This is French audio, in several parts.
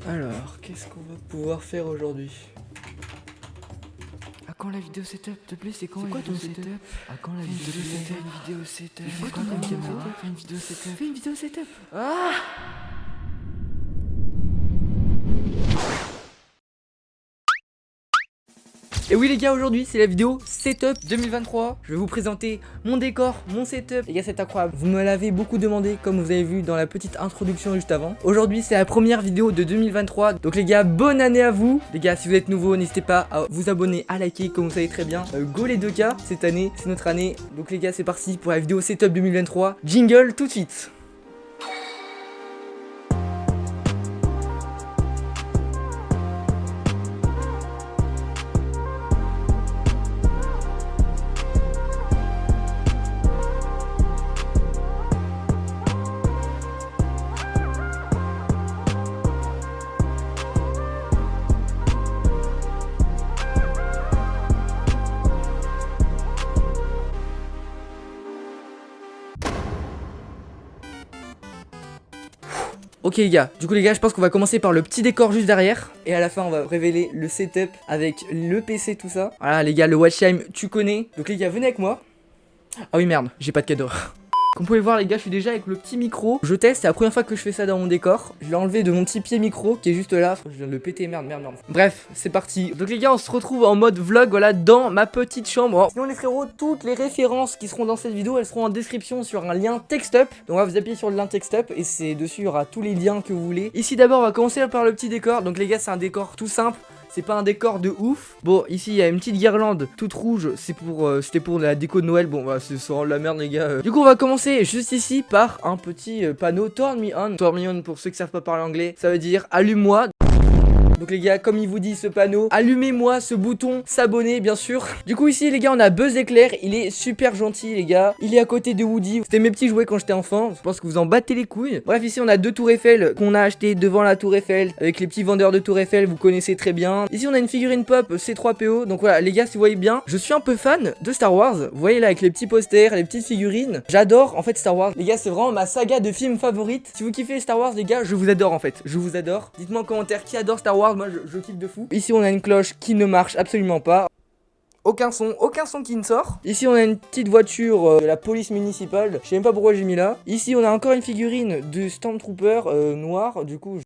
Alors, qu'est-ce qu'on va pouvoir faire aujourd'hui? À quand la vidéo setup? S'il te plaît, c'est quand la vidéo setup? À quand la vidéo setup? Fais Quand la caméra? Fais une vidéo setup. Fais une vidéo setup. Ah! Et oui les gars, aujourd'hui c'est la vidéo setup 2023. Je vais vous présenter mon décor, mon setup. Les gars, c'est incroyable, vous me l'avez beaucoup demandé comme vous avez vu dans la petite introduction juste avant. Aujourd'hui c'est la première vidéo de 2023. Donc les gars, bonne année à vous. Les gars, si vous êtes nouveau, n'hésitez pas à vous abonner, à liker, comme vous savez très bien. Go les 2K, cette année, c'est notre année. Donc les gars, c'est parti pour la vidéo setup 2023. Jingle tout de suite. Ok les gars, du coup les gars, je pense qu'on va commencer par le petit décor juste derrière. Et à la fin on va révéler le setup avec le PC, tout ça. Voilà les gars, le watchtime tu connais. Donc les gars, venez avec moi. Ah oui merde, j'ai pas de cadeau. Comme vous pouvez voir les gars, je suis déjà avec le petit micro. Je teste, c'est la première fois que je fais ça dans mon décor. Je l'ai enlevé de mon petit pied micro qui est juste là. Je viens de le péter, merde. Bref, c'est parti. Donc les gars, on se retrouve en mode vlog, voilà, dans ma petite chambre. Sinon les frérots, toutes les références qui seront dans cette vidéo, elles seront en description sur un lien TextUp. Donc on va vous appuyer sur le lien TextUp et c'est dessus, il y aura tous les liens que vous voulez. Ici d'abord, on va commencer par le petit décor. Donc les gars, c'est un décor tout simple. C'est pas un décor de ouf. Bon, ici il y a une petite guirlande toute rouge. C'est pour, c'était pour la déco de Noël. Bon, bah, c'est de la merde, les gars. Du coup, on va commencer juste ici par un petit panneau Turn Me On. Turn Me On, pour ceux qui savent pas parler anglais, ça veut dire allume-moi. Donc les gars, comme il vous dit ce panneau, allumez-moi ce bouton s'abonner bien sûr. Du coup ici les gars, on a Buzz Éclair, il est super gentil les gars. Il est à côté de Woody, c'était mes petits jouets quand j'étais enfant. Je pense que vous en battez les couilles. Bref, ici on a deux tours Eiffel qu'on a acheté devant la tour Eiffel. Avec les petits vendeurs de tour Eiffel, vous connaissez très bien. Ici on a une figurine pop C3PO. Donc voilà les gars, si vous voyez bien, je suis un peu fan de Star Wars. Vous voyez là avec les petits posters, les petites figurines. J'adore en fait Star Wars. Les gars, c'est vraiment ma saga de films favorite. Si vous kiffez Star Wars les gars, je vous adore en fait. Je vous adore. Dites-moi en commentaire qui adore Star Wars. Moi je kiffe de fou. Ici on a une cloche qui ne marche absolument pas. Aucun son qui ne sort. Ici on a une petite voiture de la police municipale. Je sais même pas pourquoi j'ai mis là. Ici on a encore une figurine de Stormtrooper noir. Du coup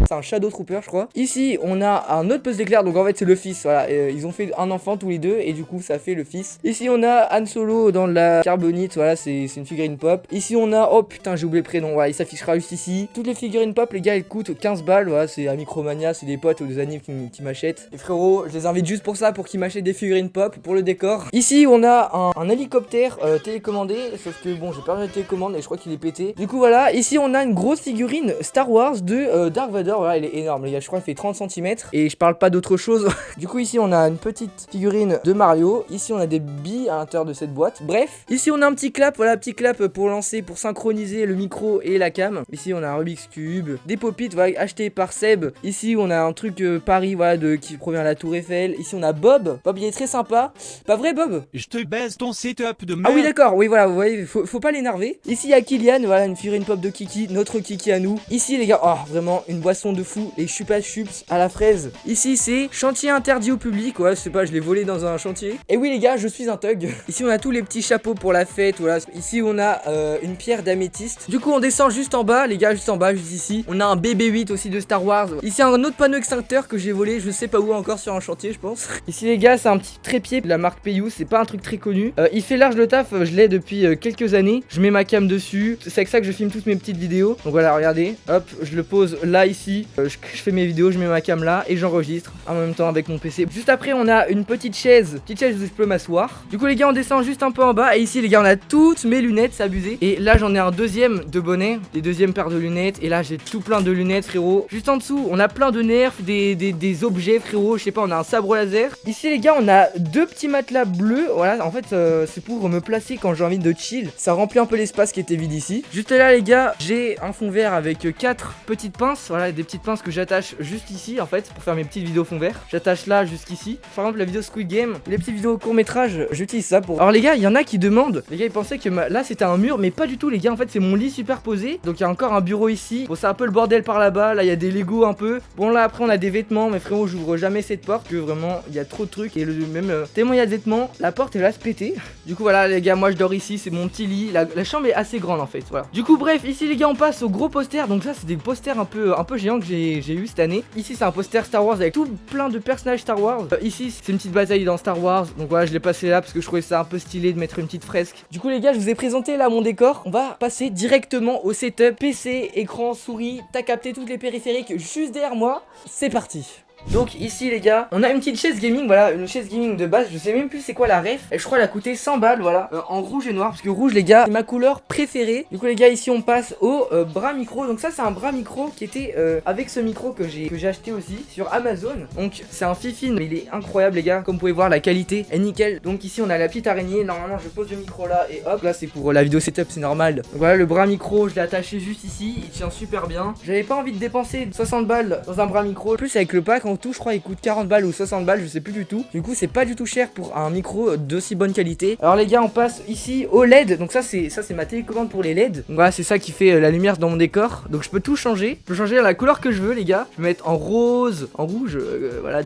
c'est un Shadow Trooper je crois. Ici on a un autre Buzz Éclair. Donc en fait c'est le fils. Voilà, ils ont fait un enfant tous les deux. Et du coup ça fait le fils. Ici on a Han Solo dans la carbonite. Voilà, c'est une figurine pop. Ici on a, oh putain j'ai oublié le prénom. Voilà, il s'affichera juste ici. Toutes les figurines pop les gars, elles coûtent 15 balles. Voilà, c'est à Micromania. C'est des potes ou des amis qui m'achètent. Les frérots, je les invite juste pour ça, pour qu'ils m'achètent des figurines pop pour le décor. Ici on a un hélicoptère télécommandé. Sauf que bon, j'ai pas regardé la télécommande et je crois qu'il est pété. Du coup voilà, ici on a une grosse figurine Star Wars de Dark Vader. Voilà, elle est énorme les gars, je crois qu'elle fait 30 cm. Et je parle pas d'autre chose. Du coup ici on a une petite figurine de Mario. Ici on a des billes à l'intérieur de cette boîte. Bref, ici on a un petit clap. Voilà, petit clap pour lancer, pour synchroniser le micro et la cam. Ici on a un Rubik's Cube, des pop-it, voilà, achetés par Seb. Ici on a un truc Paris, voilà, qui provient de la tour Eiffel. Ici on a Bob. Bob il est très sympa. Pas vrai Bob? Je te baise ton setup de merde. Ah oui d'accord, oui voilà, vous voyez, faut pas l'énerver. Ici il y a Kylian, voilà, une figurine pop de Kiki, notre Kiki à nous. Ici les gars, oh vraiment une boisson de fou, les chupa chups à la fraise. Ici c'est chantier interdit au public, ouais, je sais pas, je l'ai volé dans un chantier. Et oui les gars, je suis un thug. Ici on a tous les petits chapeaux pour la fête, voilà. Ici on a une pierre d'améthyste. Du coup on descend juste en bas, les gars, juste en bas, juste ici. On a un BB-8 aussi de Star Wars. Ici un autre panneau extincteur que j'ai volé, je sais pas où, encore sur un chantier je pense. Ici les gars, c'est un petit trépied de la marque Peiyou, c'est pas un truc très connu. Il fait large le taf, je l'ai depuis quelques années. Je mets ma cam dessus, c'est avec ça que je filme toutes mes petites vidéos. Donc voilà, regardez, hop, je le pose là ici. Je fais mes vidéos, je mets ma cam là et j'enregistre en même temps avec mon PC. Juste après on a une petite chaise où je peux m'asseoir. Du coup les gars, on descend juste un peu en bas. Et ici les gars, on a toutes mes lunettes, c'est abusé. Et là j'en ai un deuxième de bonnet, des deuxièmes paires de lunettes. Et là j'ai tout plein de lunettes frérot. Juste en dessous on a plein de nerfs, des objets frérot. Je sais pas, on a un sabre laser. Ici les gars, on a deux petits matelas bleus. Voilà, en fait c'est pour me placer quand j'ai envie de chill. Ça remplit un peu l'espace qui était vide ici. Juste là les gars, j'ai un fond vert avec 4 petites pinces. Voilà, des petites pinces que j'attache juste ici en fait pour faire mes petites vidéos fond vert. J'attache là jusqu'ici. Par exemple la vidéo Squid Game, les petites vidéos court métrage, j'utilise ça pour. Alors les gars, il y en a qui demandent. Les gars ils pensaient que là c'était un mur, mais pas du tout les gars. En fait c'est mon lit superposé. Donc il y a encore un bureau ici. Bon c'est un peu le bordel par là-bas. Là il y a des Lego un peu. Bon là après on a des vêtements, mais frérot j'ouvre jamais cette porte que vraiment il y a trop de trucs et même tellement il y a de vêtements, la porte elle va se péter. Du coup voilà les gars, moi je dors ici, c'est mon petit lit. La chambre est assez grande en fait. Voilà. Du coup bref, ici les gars on passe au gros poster. Donc ça c'est des posters un peu géants que j'ai eu cette année. Ici c'est un poster Star Wars avec tout plein de personnages Star Wars. Ici c'est une petite bataille dans Star Wars. Donc voilà, je l'ai passé là parce que je trouvais ça un peu stylé de mettre une petite fresque. Du coup les gars, je vous ai présenté là mon décor. On va passer directement au setup PC, écran, souris. T'as capté toutes les périphériques juste derrière moi. C'est parti. Donc ici les gars, on a une petite chaise gaming, voilà, une chaise gaming de base, je sais même plus c'est quoi la ref. Et je crois elle a coûté 100 balles, voilà, en rouge et noir, parce que rouge les gars, c'est ma couleur préférée. Du coup les gars, ici on passe au bras micro. Donc ça c'est un bras micro qui était avec ce micro que j'ai acheté aussi sur Amazon. Donc c'est un fifine, mais il est incroyable les gars, comme vous pouvez voir la qualité est nickel. Donc ici on a la petite araignée, normalement je pose le micro là et hop, là c'est pour la vidéo setup, c'est normal. Donc voilà le bras micro, je l'ai attaché juste ici, il tient super bien. J'avais pas envie de dépenser 60 balles dans un bras micro, plus avec le pack en tout je crois il coûte 40 balles ou 60 balles, je sais plus du tout. Du coup c'est pas du tout cher pour un micro d'aussi bonne qualité. Alors les gars on passe ici au LED. Donc ça c'est ma télécommande pour les LED. Donc voilà c'est ça qui fait la lumière dans mon décor. Donc je peux tout changer. Je peux changer la couleur que je veux les gars. Je peux mettre en rose, en rouge,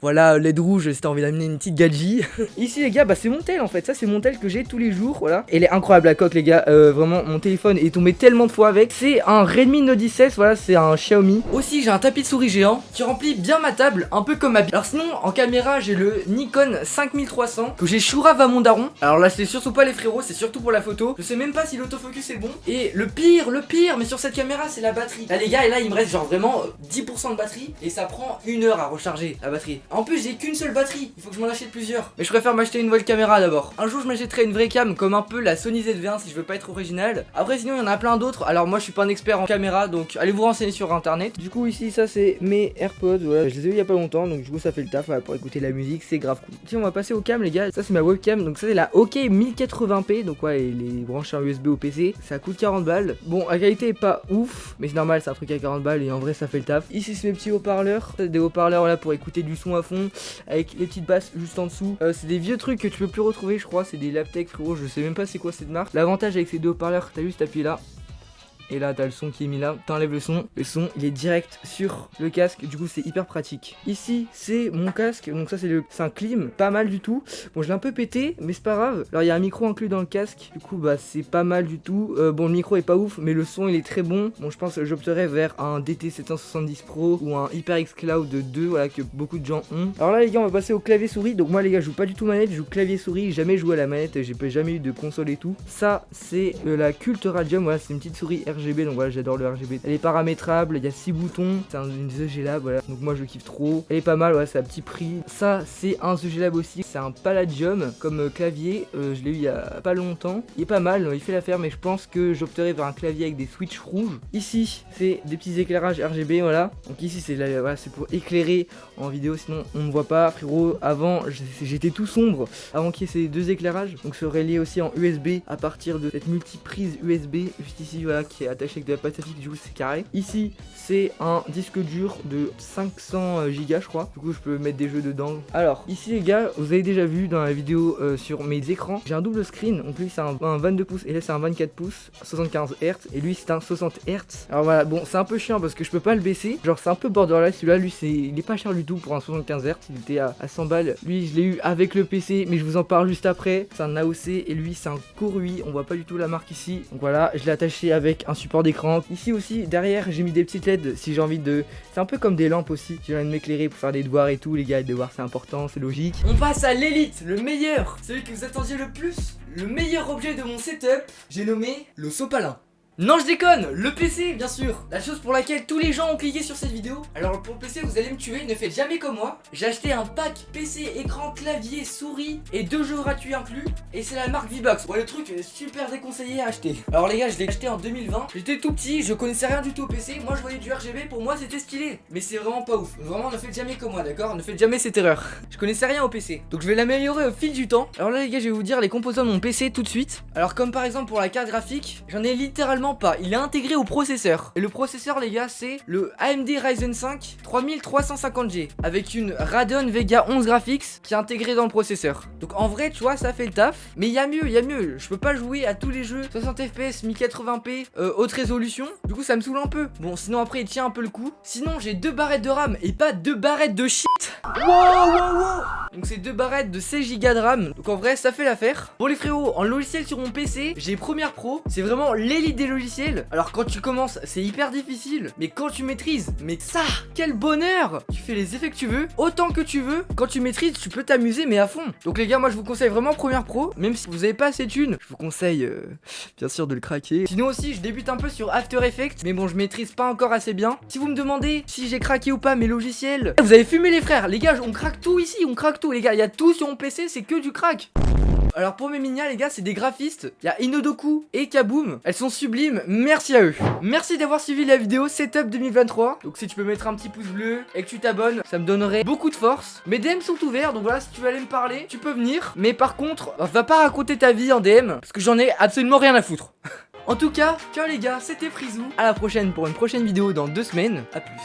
voilà LED rouge si t'as envie d'amener une petite gadget. Ici les gars bah c'est mon tel en fait. Ça c'est mon tel que j'ai tous les jours, voilà. Et elle est incroyable la coque les gars, vraiment mon téléphone est tombé tellement de fois avec. C'est un Redmi Note 10S, voilà c'est un Xiaomi. Aussi j'ai un tapis de souris géant qui remplit bien ma table, un peu comme ma. Alors sinon en caméra j'ai le Nikon 5300 que j'ai chourave à mon daron. Alors là c'est surtout pas les frérots, c'est surtout pour la photo. Je sais même pas si l'autofocus est bon. Et le pire mais sur cette caméra c'est la batterie. Là les gars, et là il me reste genre vraiment 10% de batterie et ça prend 1 heure à recharger la batterie. En plus j'ai qu'une seule batterie, il faut que je m'en achète plusieurs. Mais je préfère m'acheter une nouvelle caméra d'abord. Un jour je m'achèterai une vraie cam comme un peu la Sony ZV-1 si je veux pas être original. Après sinon il y en a plein d'autres. Alors moi je suis pas un expert en caméra, donc allez vous renseigner sur internet. Du coup ici ça c'est mes AirPods, voilà, je les ai eu il y a pas longtemps, donc du coup ça fait le taf. Pour écouter la musique, c'est grave cool. Tiens, on va passer au cam les gars. Ça c'est ma webcam, donc ça c'est la OK 1080p. Donc ouais, les branches en USB au PC, ça coûte 40 balles. Bon, la qualité est pas ouf, mais c'est normal, c'est un truc à 40 balles et en vrai ça fait le taf. Ici c'est mes petits haut-parleurs, des haut-parleurs là pour écouter du son à fond avec les petites basses juste en dessous. C'est des vieux trucs que tu peux plus retrouver, je crois. C'est des Laptec frérot, je sais même pas c'est quoi cette marque. L'avantage avec ces deux haut-parleurs, t'as juste appuyé là. Et là t'as le son qui est mis là, t'enlèves le son il est direct sur le casque, du coup c'est hyper pratique. Ici c'est mon casque, donc ça c'est un clim, pas mal du tout. Bon je l'ai un peu pété mais c'est pas grave. Alors il y a un micro inclus dans le casque, du coup bah c'est pas mal du tout. Bon le micro est pas ouf mais le son il est très bon. Bon je pense que j'opterais vers un DT770 Pro ou un HyperX Cloud 2, voilà, que beaucoup de gens ont. Alors là les gars on va passer au clavier souris. Donc moi les gars je joue pas du tout manette, je joue clavier souris, jamais joué à la manette, j'ai jamais eu de console et tout. Ça c'est la Cult Radium, voilà c'est une petite souris RGB, donc voilà j'adore le RGB. Elle est paramétrable, il y a 6 boutons, c'est une The G-Lab, voilà, donc moi je kiffe trop. Elle est pas mal, ouais, c'est à petit prix. Ça c'est un The G-Lab aussi, c'est un Palladium comme clavier, je l'ai eu il y a pas longtemps. Il est pas mal, il fait l'affaire, mais je pense que j'opterai vers un clavier avec des switches rouges. Ici c'est des petits éclairages RGB, voilà. Donc ici c'est voilà, c'est pour éclairer en vidéo, sinon on ne voit pas frérot. Avant j'étais tout sombre avant qu'il y ait ces deux éclairages, donc c'est relié aussi en USB à partir de cette multiprise USB juste ici, voilà, qui est attachée avec de la pâte à fixe, du coup c'est carré. Ici c'est un disque dur de 500 Go je crois, du coup je peux mettre des jeux dedans. Alors ici les gars, vous avez déjà vu dans la vidéo sur mes écrans, j'ai un double screen, donc lui c'est un 22 pouces et là c'est un 24 pouces 75 Hz et lui c'est un 60 Hz. Alors voilà, bon c'est un peu chiant parce que je peux pas le baisser, genre c'est un peu borderline. Celui-là lui il est pas cher du tout pour un 75 Hz, il était à 100 balles. Lui je l'ai eu avec le PC, mais je vous en parle juste après. C'est un AOC et lui c'est un Korui, on voit pas du tout la marque ici. Donc voilà, je l'ai attaché avec un support d'écran. Ici aussi derrière j'ai mis des petites LED si j'ai envie de, c'est un peu comme des lampes aussi, j'ai envie de m'éclairer pour faire des devoirs et tout les gars. Les devoirs c'est important, c'est logique. On passe à l'élite, le meilleur, celui que vous attendiez le plus, le meilleur objet de mon setup, j'ai nommé le sopalin. Non je déconne, le PC bien sûr, la chose pour laquelle tous les gens ont cliqué sur cette vidéo. Alors pour le PC vous allez me tuer, ne faites jamais comme moi. J'ai acheté un pack PC, écran, clavier, souris et 2 jeux gratuits inclus. Et c'est la marque V-Box. Ouais le truc est super déconseillé à acheter. Alors les gars je l'ai acheté en 2020, j'étais tout petit, je connaissais rien du tout au PC. Moi je voyais du RGB, pour moi c'était stylé. Mais c'est vraiment pas ouf, vraiment ne faites jamais comme moi d'accord. Ne faites jamais cette erreur. Je connaissais rien au PC, donc je vais l'améliorer au fil du temps. Alors là les gars je vais vous dire les composants de mon PC tout de suite. Alors comme par exemple pour la carte graphique, j'en ai littéralement vraiment pas, il est intégré au processeur. Et le processeur les gars c'est le AMD Ryzen 5 3350G avec une Radeon Vega 11 Graphics qui est intégré dans le processeur. Donc en vrai tu vois ça fait le taf, mais il y a mieux, je peux pas jouer à tous les jeux 60 fps 1080p haute résolution, du coup ça me saoule un peu. Bon sinon après il tient un peu le coup. Sinon j'ai 2 barrettes de RAM et pas 2 barrettes de shit. Wow. Donc c'est 2 barrettes de 16 Go de RAM. Donc en vrai ça fait l'affaire. Bon les frérots, en logiciel sur mon PC, j'ai Premiere Pro. C'est vraiment l'élite des logiciels. Alors quand tu commences, c'est hyper difficile. Mais quand tu maîtrises, mais ça, quel bonheur! Tu fais les effets que tu veux, autant que tu veux. Quand tu maîtrises, tu peux t'amuser mais à fond. Donc les gars, moi je vous conseille vraiment Premiere Pro. Même si vous avez pas assez de thunes, je vous conseille bien sûr de le craquer. Sinon aussi, je débute un peu sur After Effects. Mais bon, je maîtrise pas encore assez bien. Si vous me demandez si j'ai craqué ou pas mes logiciels, vous avez fumé les frères. Les gars, on craque tout ici, on craque tout les gars. Il y a tout sur mon PC, c'est que du crack. Alors pour mes minas les gars, c'est des graphistes. Il y a Inodoku et Kaboom. Elles sont sublimes, merci à eux. Merci d'avoir suivi la vidéo Setup 2023. Donc si tu peux mettre un petit pouce bleu et que tu t'abonnes, ça me donnerait beaucoup de force. Mes DM sont ouverts, donc voilà, si tu veux aller me parler, tu peux venir. Mais par contre, va pas raconter ta vie en DM, parce que j'en ai absolument rien à foutre. En tout cas, ciao les gars, c'était Frizou. À la prochaine pour une prochaine vidéo dans 2 semaines. A plus.